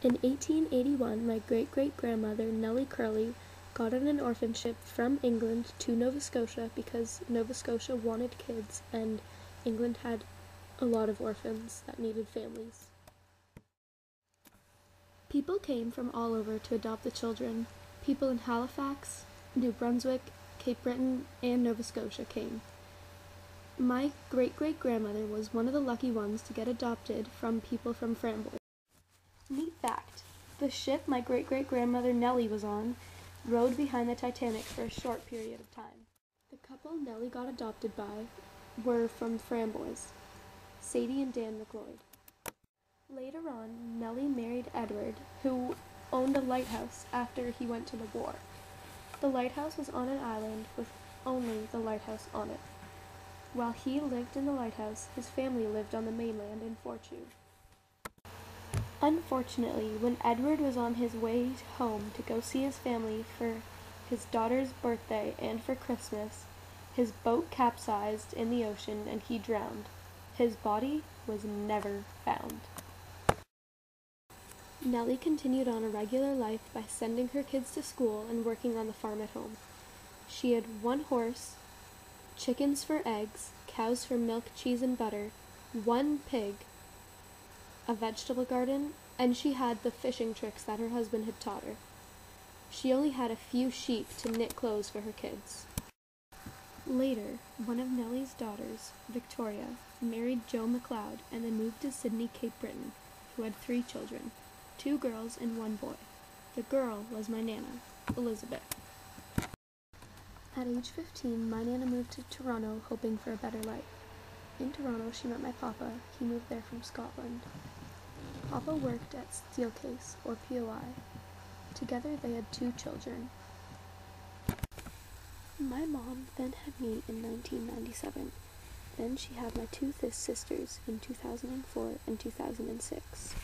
In 1881, my great-great-grandmother, Nellie Curley, got on an orphan ship from England to Nova Scotia because Nova Scotia wanted kids and England had a lot of orphans that needed families. People came from all over to adopt the children. People in Halifax, New Brunswick, Cape Breton, and Nova Scotia came. My great-great-grandmother was one of the lucky ones to get adopted from people from Framboise. Neat fact, the ship my great-great-grandmother Nellie was on rode behind the Titanic for a short period of time. The couple Nellie got adopted by were from Framboise, Sadie and Dan McLeod. Later on, Nellie married Edward, who owned a lighthouse after he went to the war. The lighthouse was on an island with only the lighthouse on it. While he lived in the lighthouse, his family lived on the mainland in Fortune. Unfortunately, when Edward was on his way home to go see his family for his daughter's birthday and for Christmas, his boat capsized in the ocean and he drowned. His body was never found. Nellie continued on a regular life by sending her kids to school and working on the farm at home. She had one horse, chickens for eggs, cows for milk, cheese, and butter, one pig, a vegetable garden, and she had the fishing tricks that her husband had taught her. She only had a few sheep to knit clothes for her kids. Later, one of Nellie's daughters, Victoria, married Joe McLeod and then moved to Sydney, Cape Breton, who had 3 children, 2 girls and 1 boy. The girl was my Nana, Elizabeth. At age 15, my Nana moved to Toronto hoping for a better life. In Toronto, she met my Papa. He moved there from Scotland. Papa worked at Steelcase, or POI. Together they had 2 children. My mom then had me in 1997. Then she had my 2 sisters in 2004 and 2006.